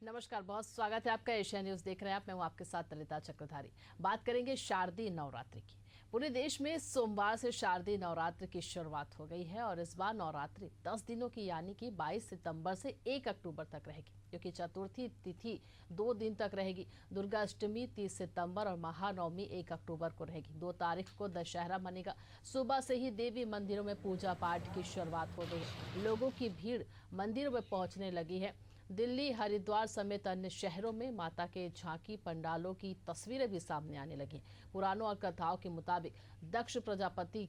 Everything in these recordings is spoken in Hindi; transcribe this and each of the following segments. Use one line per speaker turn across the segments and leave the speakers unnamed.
नमस्कार, बहुत स्वागत है आपका। एशिया न्यूज देख रहे हैं आप। मैं हूं आपके साथ ललिता चक्रधारी। बात करेंगे शारदीय नवरात्रि की। पूरे देश में सोमवार से शारदीय नवरात्रि की शुरुआत हो गई है और इस बार नवरात्रि 10 दिनों की यानी कि 22 सितंबर से 1 अक्टूबर तक रहेगी, क्योंकि चतुर्थी तिथि 2 दिन तक रहेगी। दुर्गा अष्टमी 30 सितंबर और महानवमी 1 अक्टूबर को रहेगी। 2 तारीख को दशहरा मनेगा। सुबह से ही देवी मंदिरों में पूजा पाठ की शुरुआत हो गई है। लोगों की भीड़ मंदिरों में पहुंचने लगी है। दिल्ली, हरिद्वार समेत अन्य शहरों में माता के झांकी पंडालों की तस्वीरें भी सामने आने लगी। पुराणों और कथाओं के मुताबिक दक्ष प्रजापति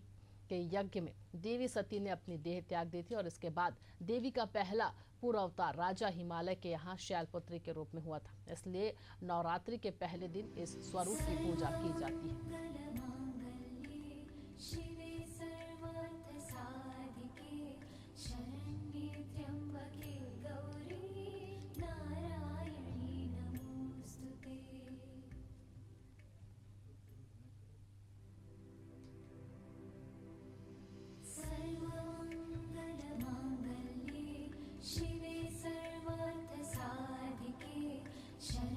के यज्ञ में देवी सती ने अपनी देह त्याग दी थी और इसके बाद देवी का पहला पूरा अवतार राजा हिमालय के यहाँ शैलपुत्री के रूप में हुआ था। इसलिए नवरात्रि के पहले दिन इस स्वरूप की पूजा की जाती है।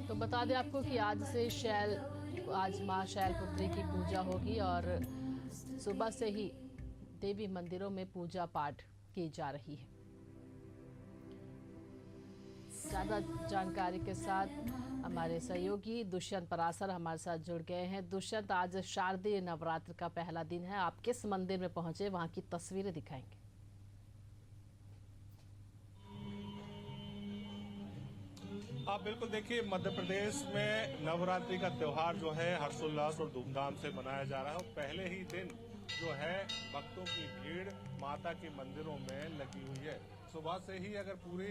तो बता दें आपको कि आज मां शैलपुत्री की पूजा होगी और सुबह से ही देवी मंदिरों में पूजा पाठ की जा रही है। ज्यादा जानकारी के साथ हमारे सहयोगी दुष्यंत परासर हमारे साथ जुड़ गए हैं। दुष्यंत, आज शारदीय नवरात्र का पहला दिन है, आप किस मंदिर में पहुंचे, वहां की तस्वीरें दिखाएंगे।
आप बिल्कुल देखिए, मध्य प्रदेश में नवरात्रि का त्योहार जो है हर्षोल्लास और धूमधाम से मनाया जा रहा है। और पहले ही दिन जो है भक्तों की भीड़ माता के मंदिरों में लगी हुई है। सुबह से ही अगर पूरे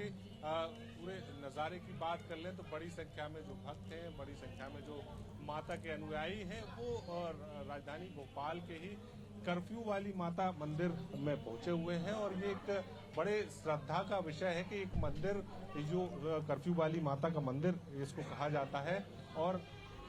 नज़ारे की बात कर लें तो बड़ी संख्या में जो भक्त हैं, बड़ी संख्या में जो माता के अनुयायी हैं, वो राजधानी भोपाल के ही कर्फ्यू वाली माता मंदिर में पहुंचे हुए हैं। और ये एक बड़े श्रद्धा का विषय है कि एक मंदिर, जो कर्फ्यू वाली माता का मंदिर इसको कहा जाता है, और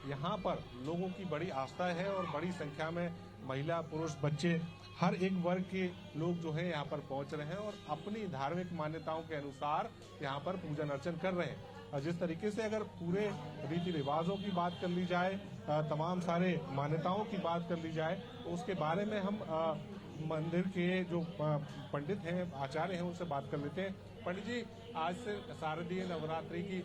यहाँ पर लोगों की बड़ी आस्था है और बड़ी संख्या में महिला, पुरुष, बच्चे, हर एक वर्ग के लोग जो है यहाँ पर पहुंच रहे हैं और अपनी धार्मिक मान्यताओं के अनुसार यहाँ पर पूजन अर्चन कर रहे हैं। और जिस तरीके से अगर पूरे रीति रिवाजों की बात कर ली जाए, तमाम सारे मान्यताओं की बात कर ली जाए, तो उसके बारे में हम मंदिर के जो पंडित हैं, आचार्य हैं, उनसे बात कर लेते हैं। पंडित जी, आज से शारदीय नवरात्रि की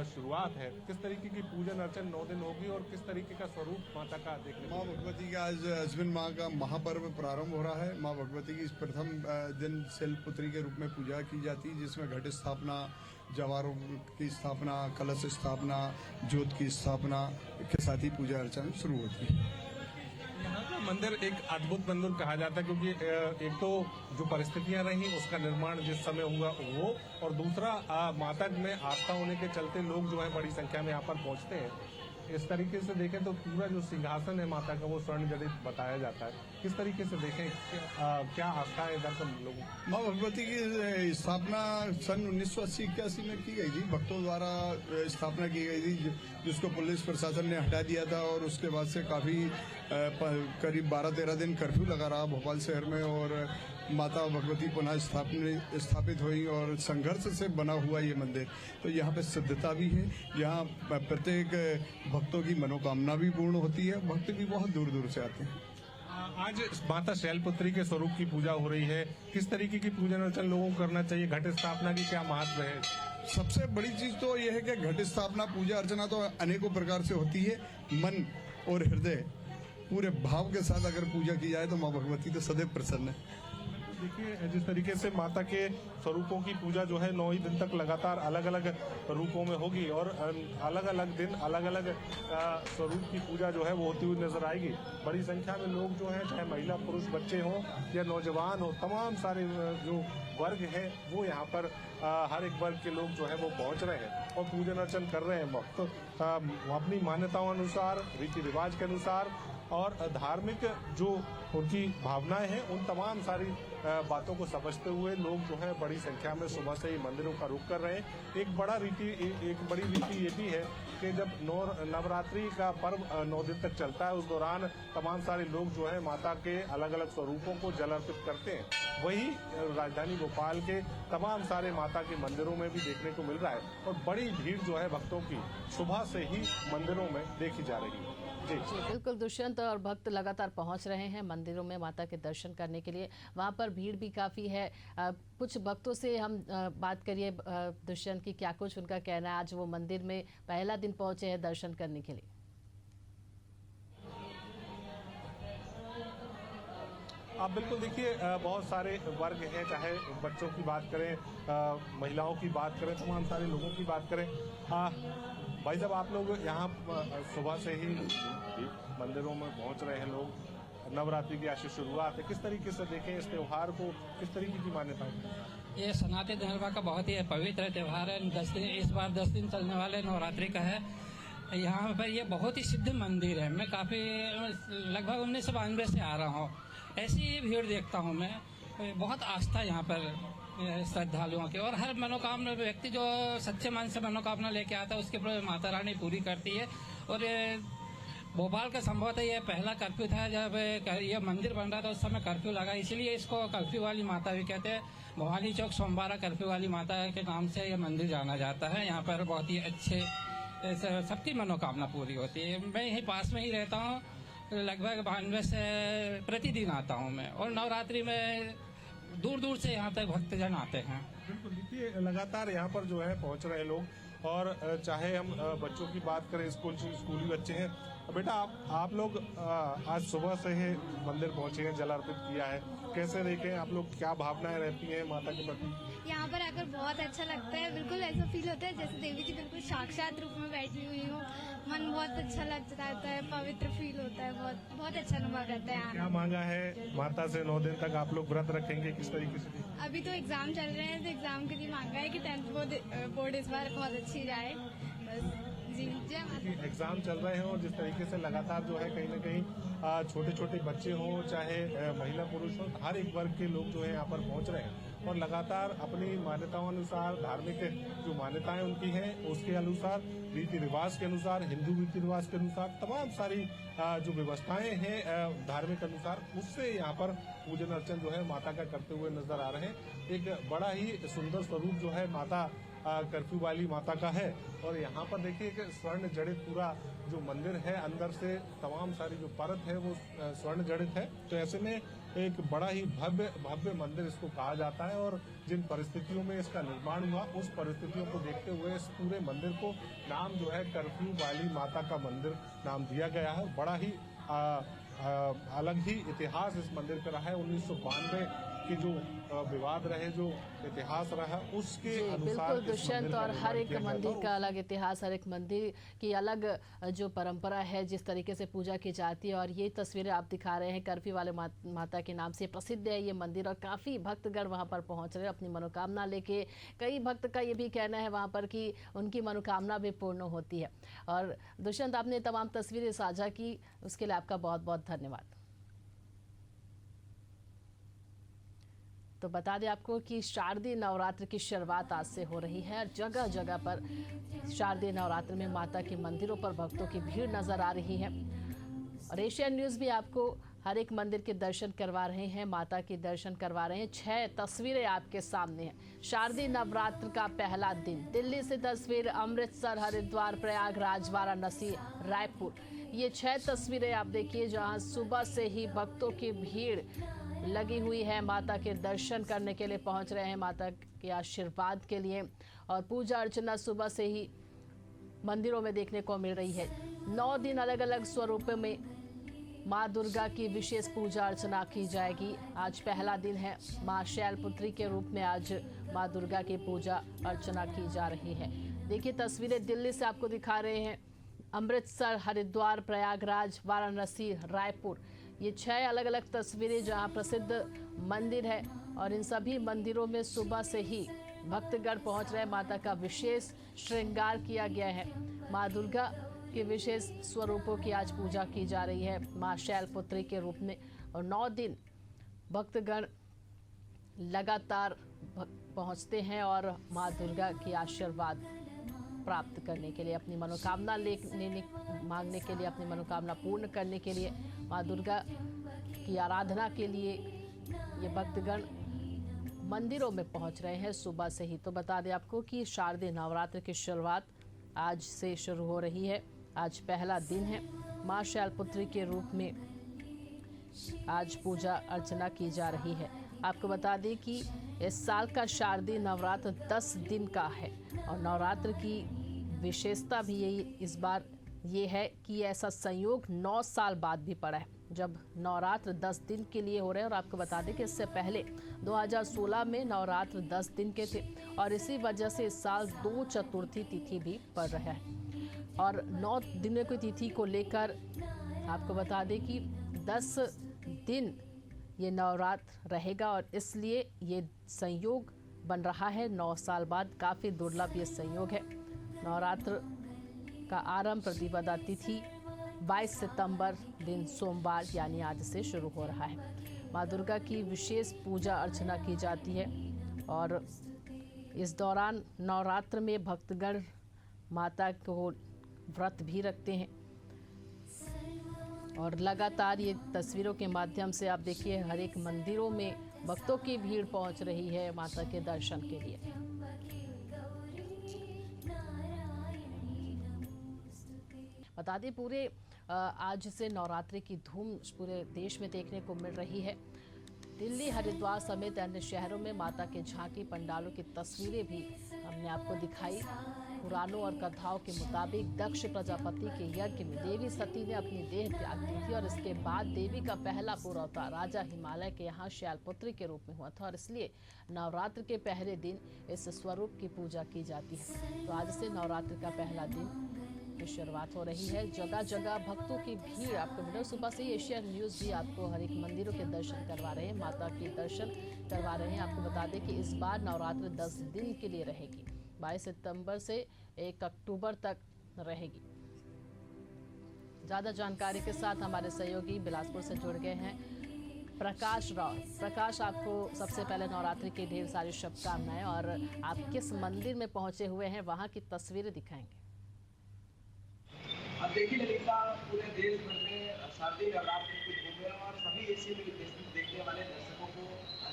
शुरुआत है, किस तरीके की पूजन अर्चन 9 दिन होगी और किस तरीके का स्वरूप माता का देखने
माँ भगवती का आज अश्विन माह का महापर्व प्रारंभ हो रहा है। माँ भगवती की प्रथम दिन शैलपुत्री के रूप में पूजा की जाती है, जिसमें घट स्थापना, जवारों की स्थापना, कलश स्थापना, ज्योत की स्थापना के साथ ही पूजा अर्चना शुरू होती है।
यहाँ का मंदिर एक अद्भुत मंदिर कहा जाता है, क्योंकि एक तो जो परिस्थितियां रही उसका निर्माण जिस समय हुआ वो, और दूसरा माता में आस्था होने के चलते लोग जो है बड़ी संख्या में यहाँ पर पहुँचते हैं। इस तरीके से देखें तो पूरा जो सिंहासन है माता का वो स्वर्ण जड़ित बताया जाता है। किस तरीके से देखें, क्या आस्था है इधर पर लोगों?
माँ भगवती की स्थापना सन 1980-81 में की गई थी, भक्तों द्वारा स्थापना की गई थी, जिसको पुलिस प्रशासन ने हटा दिया था। और उसके बाद से काफी करीब 12-13 दिन कर्फ्यू लगा रहा भोपाल शहर में, और माता भगवती पुनः स्थापित हुई और संघर्ष से बना हुआ ये मंदिर। तो यहाँ पे सिद्धता भी है, यहाँ प्रत्येक भक्तों की मनोकामना भी पूर्ण होती है। भक्त भी बहुत दूर दूर से आते हैं।
आज माता शैलपुत्री के स्वरूप की पूजा हो रही है, किस तरीके की पूजन अर्चन लोगों को करना चाहिए? घट स्थापना की क्या महत्व है?
सबसे बड़ी चीज तो यह है कि घट स्थापना, पूजा अर्चना तो अनेकों प्रकार से होती है। मन और हृदय पूरे भाव के साथ अगर पूजा की जाए तो माँ भगवती तो सदैव प्रसन्न है।
देखिए, जिस तरीके से माता के स्वरूपों की पूजा जो है 9 ही दिन तक लगातार अलग अलग रूपों में होगी और अलग अलग दिन अलग अलग स्वरूप की पूजा जो है वो होती हुई नजर आएगी। बड़ी संख्या में लोग जो हैं, चाहे महिला, पुरुष, बच्चे हों या नौजवान हो, तमाम सारे जो वर्ग है वो यहाँ पर हर एक वर्ग के लोग जो है वो पहुँच रहे हैं और पूजन अर्चन कर रहे हैं। वक्त अपनी मान्यताओं अनुसार, रीति रिवाज के अनुसार और धार्मिक जो उनकी भावनाएं हैं उन तमाम सारी बातों को समझते हुए लोग जो है बड़ी संख्या में सुबह से ही मंदिरों का रुख कर रहे हैं। एक बड़ी रीति ये भी है कि जब नवरात्रि का पर्व 9 दिन तक चलता है, उस दौरान तमाम सारे लोग जो है माता के अलग अलग स्वरूपों को जल अर्पित करते हैं। वही राजधानी भोपाल के तमाम सारे माता के मंदिरों में भी देखने को मिल रहा है और बड़ी भीड़ जो है भक्तों की सुबह से ही मंदिरों में देखी जा रही है। जी
बिल्कुल दुष्यंत, और भक्त लगातार पहुंच रहे हैं मंदिरों में माता के दर्शन करने के लिए। वहां पर भीड़ भी काफी है। कुछ भक्तों से हम बात करिए दुष्यंत की, क्या कुछ उनका कहना है। आज वो मंदिर में पहला दिन पहुंचे हैं दर्शन करने के लिए।
आप बिल्कुल देखिए, बहुत सारे वर्ग हैं, चाहे बच्चों की बात करें, महिलाओं की बात करें, तमाम सारे लोगों की बात करें। भाई साहब, आप लोग यहाँ सुबह से ही मंदिरों में पहुँच रहे हैं लोग। नवरात्रि की आज से शुरुआत है, किस तरीके से देखें इस त्योहार को, किस तरीके की मान्यता है?
ये सनातन धर्म का बहुत ही पवित्र त्योहार है। 10 दिन, इस बार 10 दिन चलने वाले नवरात्रि का है। यहाँ पर ये बहुत ही सिद्ध मंदिर है। मैं काफ़ी लगभग 1992 से आ रहा हूँ। ऐसी भीड़ देखता हूँ मैं, बहुत आस्था यहाँ पर श्रद्धालुओं की, और हर मनोकामना व्यक्ति जो सच्चे मन से मनोकामना लेके आता है उसके ऊपर माता रानी पूरी करती है। और भोपाल का संभवतः ये पहला कर्फ्यू था, जब ये मंदिर बन रहा था उस समय कर्फ्यू लगा, इसलिए इसको कर्फ्यू वाली माता भी कहते हैं। भवानी चौक सोमवारा कर्फ्यू वाली माता के नाम से ये मंदिर जाना जाता है। यहाँ पर बहुत ही अच्छे सबकी मनोकामना पूरी होती है। मैं यहीं पास में ही रहता हूँ, लगभग 92 से प्रतिदिन आता हूँ मैं, और नवरात्रि में दूर दूर से यहाँ तक भक्तजन आते हैं।
बिल्कुल देखिए, लगातार यहाँ पर जो है पहुँच रहे लोग, और चाहे हम बच्चों की बात करें, स्कूली बच्चे हैं। बेटा, आप लोग आज सुबह से ही मंदिर पहुँचे हैं, जल अर्पित किया है, कैसे देखें आप लोग, क्या भावनाएं रहती हैं माता के प्रति?
यहाँ पर आकर बहुत अच्छा लगता है। बिल्कुल ऐसा फील होता है जैसे देवी जी बिल्कुल साक्षात रूप में बैठी हुई हो। मन बहुत अच्छा लगता है, पवित्र फील होता है, बहुत अच्छा अनुभव रहता है।
क्या मांगा है माता से 9 दिन तक आप लोग व्रत रखेंगे, किस तरीके से?
अभी तो एग्जाम चल रहे हैं, तो एग्जाम के लिए मांगा है कि 10th बोर्ड इस बार बहुत अच्छी जाए। बस जी, जय माता।
एग्जाम चल रहे हैं और जिस तरीके से लगातार जो है कहीं ना कहीं छोटे छोटे बच्चे हों, चाहे महिला पुरुष हों, हर एक वर्ग के लोग जो है यहाँ पर पहुँच रहे हैं और लगातार अपनी मान्यताओं अनुसार, धार्मिक जो मान्यताएं उनकी हैं उसके अनुसार, रीति रिवाज के अनुसार, हिंदू रीति रिवाज के अनुसार, तमाम सारी जो व्यवस्थाएं हैं धार्मिक अनुसार, उससे यहाँ पर पूजन अर्चन जो है माता का करते हुए नजर आ रहे हैं। एक बड़ा ही सुंदर स्वरूप जो है माता कर्फ्यू वाली माता का है, और यहाँ पर देखिए कि स्वर्ण जड़ित पूरा जो मंदिर है, अंदर से तमाम सारी जो परत है वो स्वर्ण जड़ित है। तो ऐसे में एक बड़ा ही भव्य मंदिर इसको कहा जाता है, और जिन परिस्थितियों में इसका निर्माण हुआ उस परिस्थितियों को देखते हुए इस पूरे मंदिर को नाम जो है कर्फ्यू वाली माता का मंदिर नाम दिया गया है। बड़ा ही अलग ही इतिहास इस मंदिर का रहा है। 1992 के जो विवाद रहे, जो इतिहास रहा, उसके अनुसार
बिल्कुल दुष्यंत, और हर एक मंदिर का अलग इतिहास, हर एक मंदिर की अलग जो परंपरा है, जिस तरीके से पूजा की जाती है। और ये तस्वीरें आप दिखा रहे हैं कर्फ्यू वाले माता के नाम से प्रसिद्ध है ये मंदिर, और काफ़ी भक्तगण वहाँ पर पहुँच रहे हैं अपनी मनोकामना लेके। कई भक्त का ये भी कहना है वहाँ पर कि उनकी मनोकामना भी पूर्ण होती है। और दुष्यंत, आपने तमाम तस्वीरें साझा की, उसके लिए आपका बहुत बहुत धन्यवाद। तो बता दें आपको कि शारदीय नवरात्र की शुरुआत आज से हो रही है। जगह जगह पर शारदीय नवरात्र में माता के मंदिरों पर भक्तों की भीड़ नजर आ रही है। और एशियन न्यूज़ भी आपको हर एक मंदिर के दर्शन करवा रहे हैं, माता के दर्शन करवा रहे हैं। 6 तस्वीरें आपके सामने हैं। शारदीय नवरात्र का पहला दिन, दिल्ली से तस्वीर, अमृतसर, हरिद्वार, प्रयागराज, वाराणसी, रायपुर। ये 6 तस्वीरें आप देखिए, जहां सुबह से ही भक्तों की भीड़ लगी हुई है, माता के दर्शन करने के लिए पहुंच रहे हैं, माता के आशीर्वाद के लिए। और पूजा अर्चना सुबह से ही मंदिरों में देखने को मिल रही है। 9 दिन अलग अलग स्वरूपों में माँ दुर्गा की विशेष पूजा अर्चना की जाएगी। आज पहला दिन है। माँ शैलपुत्री के रूप में आज माँ दुर्गा की पूजा अर्चना की जा रही है। देखिए तस्वीरें दिल्ली से आपको दिखा रहे हैं। अमृतसर, हरिद्वार, प्रयागराज, वाराणसी, रायपुर, ये 6 अलग अलग तस्वीरें जहां प्रसिद्ध मंदिर है। और इन सभी मंदिरों में सुबह से ही भक्तगण पहुंच रहे हैं। माता का विशेष श्रृंगार किया गया है। माँ दुर्गा के विशेष स्वरूपों की आज पूजा की जा रही है मां शैलपुत्री के रूप में। और 9 दिन भक्तगण लगातार पहुंचते हैं और मां दुर्गा की आशीर्वाद प्राप्त करने के लिए, अपनी मनोकामना मांगने के लिए, अपनी मनोकामना पूर्ण करने के लिए, मां दुर्गा की आराधना के लिए ये भक्तगण मंदिरों में पहुंच रहे हैं सुबह से ही। तो बता दें आपको कि शारदीय नवरात्र की शुरुआत आज से शुरू हो रही है। आज पहला दिन है। मां शैलपुत्री के रूप में आज पूजा अर्चना की जा रही है। आपको बता दें कि इस साल का शारदीय नवरात्र 10 दिन का है और नवरात्र की विशेषता भी यही इस बार ये है कि ऐसा संयोग 9 साल बाद भी पड़ा है जब नवरात्र 10 दिन के लिए हो रहे हैं। और आपको बता दें कि इससे पहले 2016 में नवरात्र 10 दिन के थे और इसी वजह से इस साल 2 चतुर्थी तिथि भी पड़ रहा है। और 9 दिनों की तिथि को लेकर आपको बता दें कि 10 दिन ये नवरात्र रहेगा और इसलिए ये संयोग बन रहा है 9 साल बाद। काफ़ी दुर्लभ ये संयोग है। नवरात्र का आरंभ प्रतिपदा तिथि 22 सितंबर दिन सोमवार यानी आज से शुरू हो रहा है। माँ दुर्गा की विशेष पूजा अर्चना की जाती है और इस दौरान नवरात्र में भक्तगण माता को व्रत भी रखते हैं। और लगातार ये तस्वीरों के माध्यम से आप देखिए हर एक मंदिरों में भक्तों की भीड़ पहुंच रही है माता के दर्शन के लिए। बता दें पूरे आज से नवरात्रि की धूम पूरे देश में देखने को मिल रही है। दिल्ली, हरिद्वार समेत अन्य शहरों में माता के झांकी पंडालों की तस्वीरें भी हमने आपको दिखाई। पुराणों और कथाओं के मुताबिक दक्ष प्रजापति के यज्ञ में देवी सती ने अपनी देह त्याग दी थी और इसके बाद देवी का पहला पूरा अवतार राजा हिमालय के यहाँ शैलपुत्री के रूप में हुआ था और इसलिए नवरात्र के पहले दिन इस स्वरूप की पूजा की जाती है। तो आज से नवरात्र का पहला दिन की शुरुआत हो रही है। जगह जगह भक्तों की भीड़ आपको मिले। सुबह से एशियन न्यूज़ भी आपको हर एक मंदिरों के दर्शन करवा रहे हैं, माता के दर्शन करवा रहे हैं। आपको बता दें कि इस बार नवरात्र 10 दिन के लिए रहेगी। 22 सितंबर से 1 अक्टूबर तक रहेगी। ज़्यादा जानकारी के साथ हमारे सहयोगी बिलासपुर से जुड़ गए हैं प्रकाश राव। प्रकाश, आपको सबसे पहले नवरात्रि की ढेर सारी शुभकामनाएं और आप किस मंदिर में पहुंचे हुए हैं वहां की तस्वीरें दिखाएंगे।
अब देखिए ललिता, पूरे देश भर में शारदीय नवरात्रि की धूम है और सभी एशियन न्यूज़ देखने वाले दर्शकों को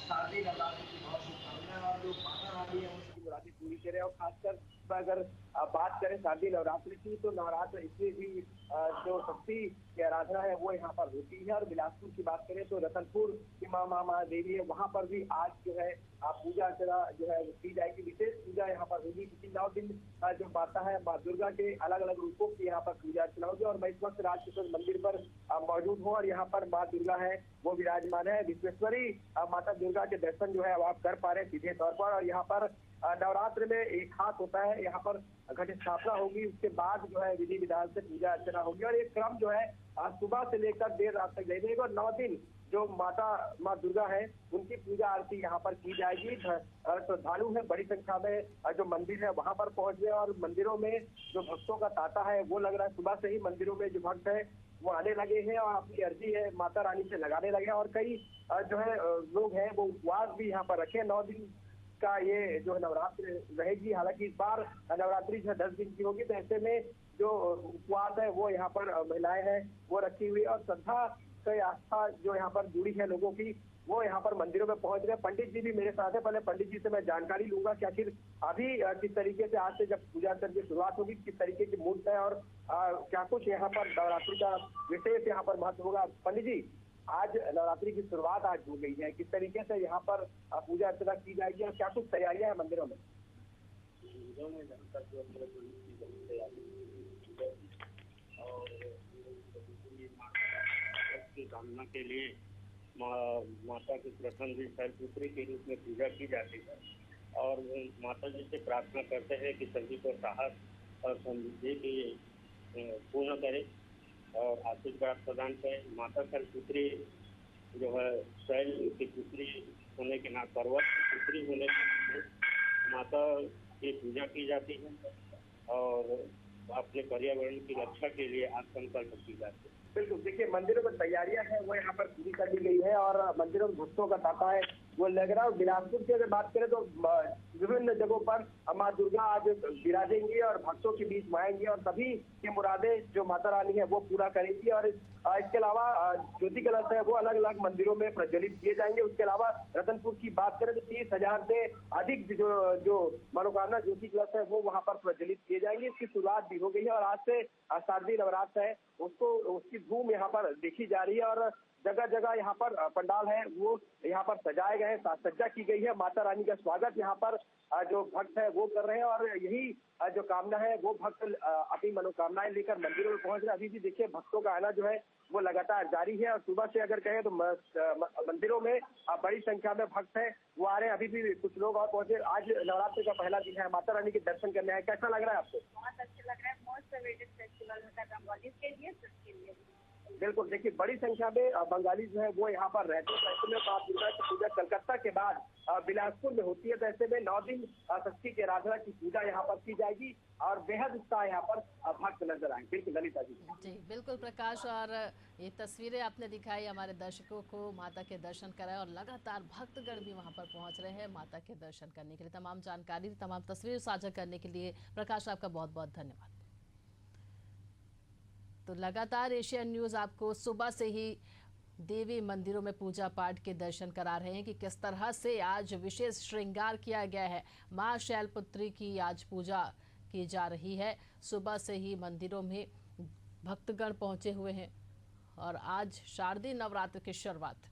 शारदीय नवरात्रि की बहुत शुभकामनाएं। और जो माता रानी है उसकी मुरादें पूरी करें। और खासकर अगर बात करें शारदीय नवरात्रि की तो नवरात्र इसलिए भी जो शक्ति की आराधना है वो यहाँ पर होती है। और बिलासपुर की बात करें तो रतनपुर की माँ महादेवी है, वहाँ पर भी आज जो है पूजा अर्चना जो है की जाएगी। विशेष पूजा यहाँ पर होगी क्योंकि 9 दिन जो माता है माँ दुर्गा के अलग अलग रूपों की यहाँ पर पूजा अर्चना होगी। और मैं इस वक्त राजकिशोर मंदिर पर मौजूद हूँ और यहाँ पर माँ दुर्गा है वो विराजमान है। विश्वेश्वरी माता दुर्गा के दर्शन जो है आप कर पा रहे हैं सीधे तौर पर। और यहाँ पर नवरात्र में एक हाथ होता है, यहाँ पर घट स्थापना होगी, उसके बाद जो है विधि विधान से पूजा अर्चना होगी। और एक क्रम जो है सुबह से लेकर देर रात तक जारी रहेगा। और 9 दिन जो माँ दुर्गा है उनकी पूजा आरती यहाँ पर की जाएगी। श्रद्धालु है बड़ी संख्या में जो मंदिर है वहाँ पर पहुंच गए और मंदिरों में जो भक्तों का तांता है वो लग रहा है। सुबह से ही मंदिरों में जो भक्त है वो आने लगे हैं और अपनी अर्जी है माता रानी से लगाने लगे हैं। और कई जो है लोग हैं वो उपवास भी यहाँ पर रखे। 9 दिन का ये जो नवरात्रि रहेगी। हालांकि इस बार नवरात्रि जो 10 दिन की होगी तो ऐसे में जो उपवास है वो यहाँ पर महिलाएं हैं वो रखी हुई है। और श्रद्धा कई आस्था जो यहाँ पर जुड़ी है लोगों की वो यहाँ पर मंदिरों में पहुंच रहे। पंडित जी भी मेरे साथ है, पहले पंडित जी से मैं जानकारी लूंगा कि आखिर अभी किस तरीके से आज से जब पूजा अर्चना की शुरुआत होगी किस तरीके की मुहूर्त है और क्या कुछ यहाँ पर नवरात्रि का विशेष यहाँ पर महत्व होगा। पंडित जी, आज नवरात्रि की शुरुआत आज हो गई है, किस तरीके से यहाँ पर पूजा अर्चना की जाएगी और क्या कुछ तैयारियां हैं मंदिरों में?
कामना के लिए माता की प्रथम दिन शैलपुत्री के रूप में पूजा की जाती है और माता जी से प्रार्थना करते हैं कि सभी को साहस और समृद्धि की पूर्ण करे और आशीर्वाद प्रदान करें। माता शैलपुत्री जो है शैल की पुत्री होने के नाते पर्वत की पुत्री होने के नाते माता की पूजा की जाती है और अपने पर्यावरण की रक्षा के लिए आज संकल्प की जाती है।
बिल्कुल, देखिए मंदिरों में तैयारियां हैं वो यहाँ पर पूरी कर ली गई है और मंदिरों में भक्तों का तांता है वो लग रहा है। बिलासपुर की अगर बात करें तो विभिन्न जगहों पर माँ दुर्गा आज विराजेंगी और भक्तों के बीच में आएंगी और सभी की मुरादें जो माता रानी है वो पूरा करेंगी। और इसके अलावा ज्योति कलश है वो अलग अलग मंदिरों में प्रज्वलित किए जाएंगे। उसके अलावा रतनपुर की बात करें तो 30,000 से अधिक जो मनोकामना ज्योति कलश है वो वहाँ पर प्रज्वलित किए जाएंगे। इसकी शुरुआत भी हो गई है और आज से शारदीय नवरात्र है उसकी धूम यहाँ पर देखी जा रही है और जगह जगह यहाँ पर पंडाल है वो यहाँ पर सजाए गए हैं, सज्जा की गई है। माता रानी का स्वागत यहाँ पर जो भक्त है वो कर रहे हैं और यही जो कामना है वो भक्त अपनी मनोकामनाएं लेकर मंदिरों में पहुंच रहे हैं। अभी भी देखिए भक्तों का आना जो है वो लगातार जारी है और सुबह से अगर कहें तो मंदिरों में बड़ी संख्या में भक्त है वो आ रहे हैं। अभी भी कुछ लोग और पहुंचे। आज नवरात्रि का पहला दिन है, माता रानी के दर्शन करने आए। कैसा लग रहा है आपको?
बहुत अच्छा लग रहा है। मोस्ट फेवरेट फेस्टिवल होता है बंगाली के लिए, सबके लिए।
बिल्कुल, देखिए बड़ी संख्या में बंगाली जो है वो यहाँ पर रहते हैं। ऐसे में माँ दुर्गा की पूजा कलकत्ता के बाद बिलासपुर में होती है। तो ऐसे में 9 दिन षष्ठी की आराधना की पूजा यहाँ पर की जाएगी और बेहद उत्साह यहाँ पर भक्त नजर आए। बिल्कुल ललिता जी।
जी बिल्कुल प्रकाश, और ये तस्वीरें आपने दिखाई हमारे दर्शकों को, माता के दर्शन कराए और लगातार भक्तगण भी वहां पर पहुंच रहे हैं माता के दर्शन करने के लिए। तमाम जानकारी, तमाम तस्वीरें साझा करने के लिए प्रकाश आपका बहुत बहुत धन्यवाद। तो लगातार एशियन न्यूज आपको सुबह से ही देवी मंदिरों में पूजा पाठ के दर्शन करा रहे हैं कि किस तरह से आज विशेष श्रृंगार किया गया है। मां शैलपुत्री की आज पूजा की जा रही है। सुबह से ही मंदिरों में भक्तगण पहुंचे हुए हैं और आज शारदीय नवरात्र की शुरुआत